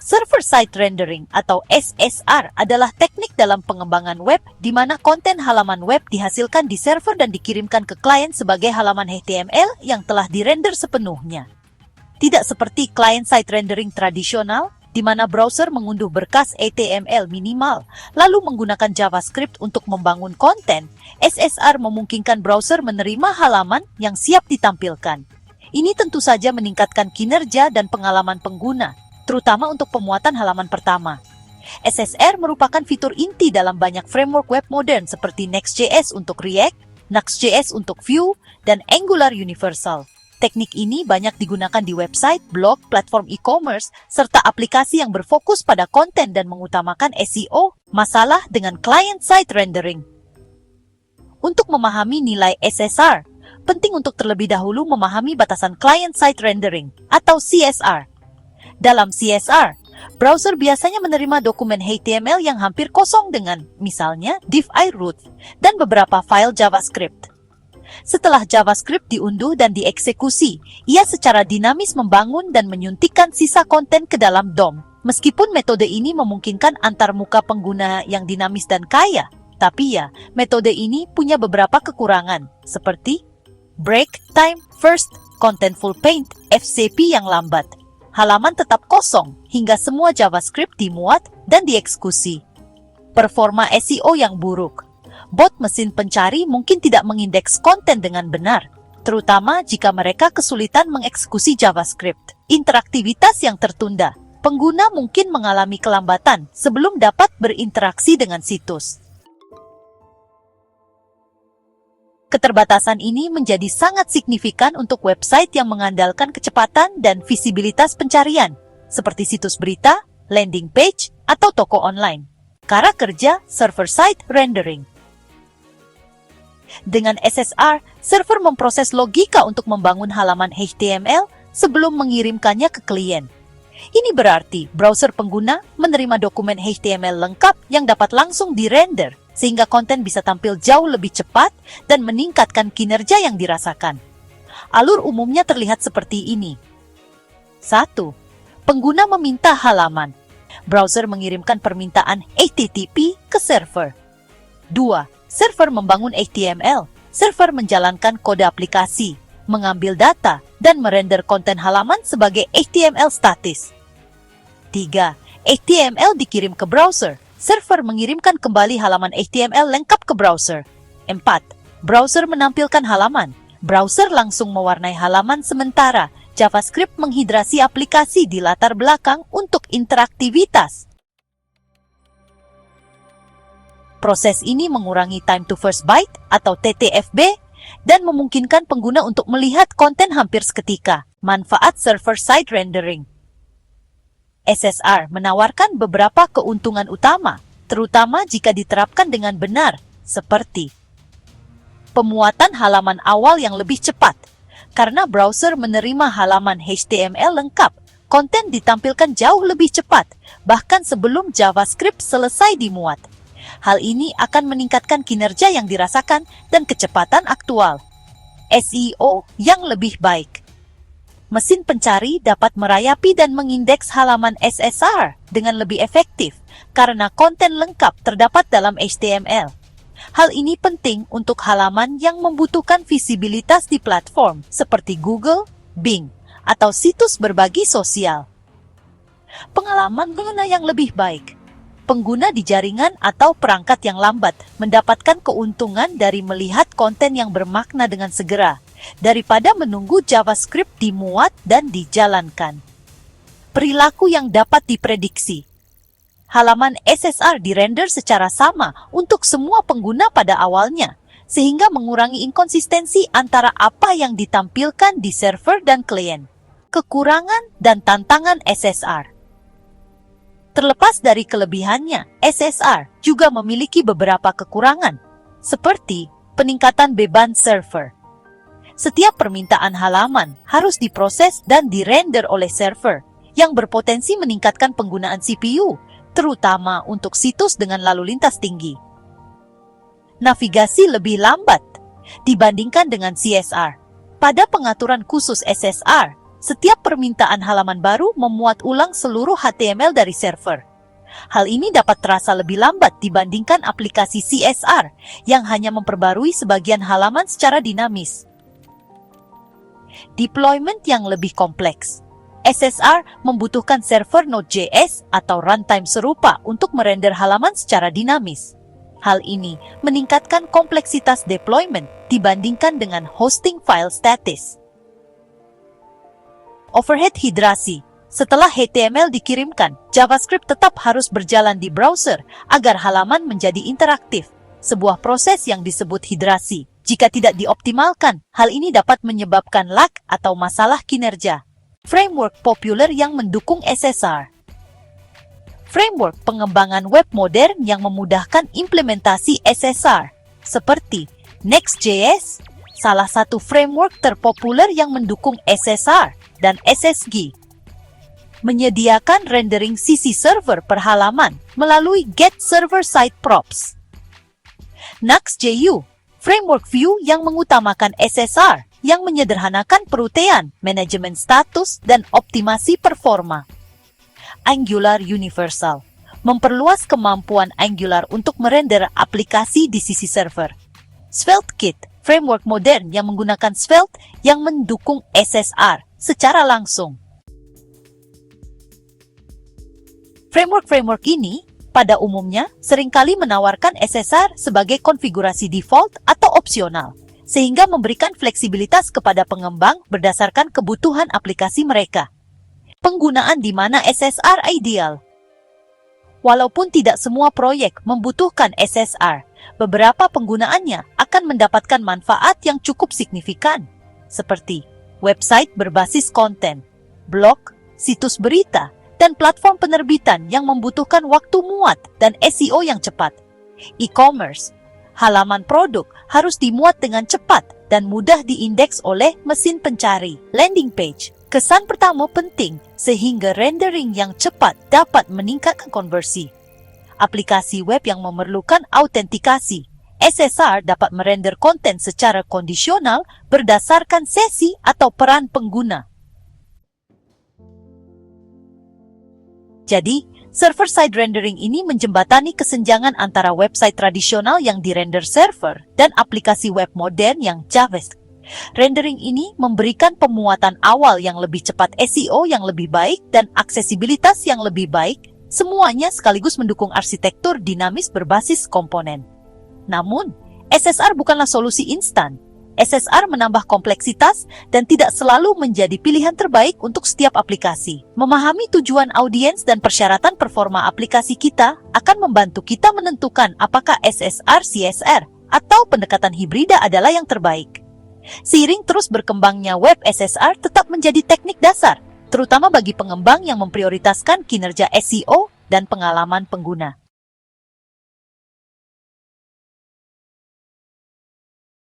Server-side rendering atau SSR adalah teknik dalam pengembangan web di mana konten halaman web dihasilkan di server dan dikirimkan ke klien sebagai halaman HTML yang telah dirender sepenuhnya. Tidak seperti client-side rendering tradisional, di mana browser mengunduh berkas HTML minimal, lalu menggunakan JavaScript untuk membangun konten, SSR memungkinkan browser menerima halaman yang siap ditampilkan. Ini tentu saja meningkatkan kinerja dan pengalaman pengguna, terutama untuk pemuatan halaman pertama. SSR merupakan fitur inti dalam banyak framework web modern seperti Next.js untuk React, Nuxt.js untuk Vue, dan Angular Universal. Teknik ini banyak digunakan di website, blog, platform e-commerce, serta aplikasi yang berfokus pada konten dan mengutamakan SEO, masalah dengan client-side rendering. Untuk memahami nilai SSR, penting untuk terlebih dahulu memahami batasan client-side rendering atau CSR. Dalam CSR, browser biasanya menerima dokumen HTML yang hampir kosong dengan, misalnya, div iRoot dan beberapa file JavaScript. Setelah JavaScript diunduh dan dieksekusi, ia secara dinamis membangun dan menyuntikkan sisa konten ke dalam DOM. Meskipun metode ini memungkinkan antarmuka pengguna yang dinamis dan kaya, tapi ya, metode ini punya beberapa kekurangan, seperti break time first, contentful paint, FCP yang lambat. Halaman tetap kosong hingga semua JavaScript dimuat dan dieksekusi. Performa SEO yang buruk. Bot mesin pencari mungkin tidak mengindeks konten dengan benar, terutama jika mereka kesulitan mengeksekusi JavaScript. Interaktivitas yang tertunda. Pengguna mungkin mengalami kelambatan sebelum dapat berinteraksi dengan situs. Keterbatasan ini menjadi sangat signifikan untuk website yang mengandalkan kecepatan dan visibilitas pencarian, seperti situs berita, landing page, atau toko online. Cara kerja server-side rendering. Dengan SSR, server memproses logika untuk membangun halaman HTML sebelum mengirimkannya ke klien. Ini berarti browser pengguna menerima dokumen HTML lengkap yang dapat langsung dirender, sehingga konten bisa tampil jauh lebih cepat dan meningkatkan kinerja yang dirasakan. Alur umumnya terlihat seperti ini. 1. Pengguna meminta halaman. Browser mengirimkan permintaan HTTP ke server. 2. Server membangun HTML. Server menjalankan kode aplikasi, mengambil data, dan merender konten halaman sebagai HTML statis. 3. HTML dikirim ke browser. Server mengirimkan kembali halaman HTML lengkap ke browser. 4. Browser menampilkan halaman. Browser langsung mewarnai halaman sementara JavaScript menghidrasi aplikasi di latar belakang untuk interaktivitas. Proses ini mengurangi time to first byte atau TTFB dan memungkinkan pengguna untuk melihat konten hampir seketika. Manfaat server-side rendering. SSR menawarkan beberapa keuntungan utama, terutama jika diterapkan dengan benar, seperti pemuatan halaman awal yang lebih cepat. Karena browser menerima halaman HTML lengkap, konten ditampilkan jauh lebih cepat, bahkan sebelum JavaScript selesai dimuat. Hal ini akan meningkatkan kinerja yang dirasakan dan kecepatan aktual. SEO yang lebih baik. Mesin pencari dapat merayapi dan mengindeks halaman SSR dengan lebih efektif karena konten lengkap terdapat dalam HTML. Hal ini penting untuk halaman yang membutuhkan visibilitas di platform seperti Google, Bing, atau situs berbagi sosial. Pengalaman pengguna yang lebih baik. Pengguna di jaringan atau perangkat yang lambat mendapatkan keuntungan dari melihat konten yang bermakna dengan segera, daripada menunggu JavaScript dimuat dan dijalankan. Perilaku yang dapat diprediksi. Halaman SSR dirender secara sama untuk semua pengguna pada awalnya, sehingga mengurangi inkonsistensi antara apa yang ditampilkan di server dan klien. Kekurangan dan tantangan SSR. Terlepas dari kelebihannya, SSR juga memiliki beberapa kekurangan, seperti peningkatan beban server. Setiap permintaan halaman harus diproses dan dirender oleh server, yang berpotensi meningkatkan penggunaan CPU, terutama untuk situs dengan lalu lintas tinggi. Navigasi lebih lambat dibandingkan dengan CSR. Pada pengaturan khusus SSR, setiap permintaan halaman baru memuat ulang seluruh HTML dari server. Hal ini dapat terasa lebih lambat dibandingkan aplikasi CSR yang hanya memperbarui sebagian halaman secara dinamis. Deployment yang lebih kompleks. SSR membutuhkan server Node.js atau runtime serupa untuk merender halaman secara dinamis. Hal ini meningkatkan kompleksitas deployment dibandingkan dengan hosting file statis. Overhead hidrasi. Setelah HTML dikirimkan, JavaScript tetap harus berjalan di browser agar halaman menjadi interaktif. Sebuah proses yang disebut hidrasi. Jika tidak dioptimalkan, hal ini dapat menyebabkan lag atau masalah kinerja. Framework populer yang mendukung SSR. Framework pengembangan web modern yang memudahkan implementasi SSR, seperti Next.js, salah satu framework terpopuler yang mendukung SSR, dan SSG. Menyediakan rendering sisi server per halaman melalui Get Server Side Props. Nuxt.js, framework view yang mengutamakan SSR, yang menyederhanakan perutean, manajemen status, dan optimasi performa. Angular Universal, memperluas kemampuan Angular untuk merender aplikasi di sisi server. SvelteKit, framework modern yang menggunakan Svelte yang mendukung SSR secara langsung. Framework-framework ini, pada umumnya, seringkali menawarkan SSR sebagai konfigurasi default atau opsional, sehingga memberikan fleksibilitas kepada pengembang berdasarkan kebutuhan aplikasi mereka. Penggunaan di mana SSR ideal. Walaupun tidak semua proyek membutuhkan SSR, beberapa penggunaannya akan mendapatkan manfaat yang cukup signifikan, seperti website berbasis konten, blog, situs berita, dan platform penerbitan yang membutuhkan waktu muat dan SEO yang cepat. E-commerce, halaman produk harus dimuat dengan cepat dan mudah diindeks oleh mesin pencari. Landing page, kesan pertama penting sehingga rendering yang cepat dapat meningkatkan konversi. Aplikasi web yang memerlukan autentikasi. SSR dapat merender konten secara kondisional berdasarkan sesi atau peran pengguna. Jadi, server-side rendering ini menjembatani kesenjangan antara website tradisional yang dirender server dan aplikasi web modern yang JavaScript. Rendering ini memberikan pemuatan awal yang lebih cepat, SEO yang lebih baik, dan aksesibilitas yang lebih baik, semuanya sekaligus mendukung arsitektur dinamis berbasis komponen. Namun, SSR bukanlah solusi instan. SSR menambah kompleksitas dan tidak selalu menjadi pilihan terbaik untuk setiap aplikasi. Memahami tujuan audiens dan persyaratan performa aplikasi kita akan membantu kita menentukan apakah SSR, CSR, atau pendekatan hibrida adalah yang terbaik. Seiring terus berkembangnya web, SSR tetap menjadi teknik dasar, terutama bagi pengembang yang memprioritaskan kinerja SEO dan pengalaman pengguna.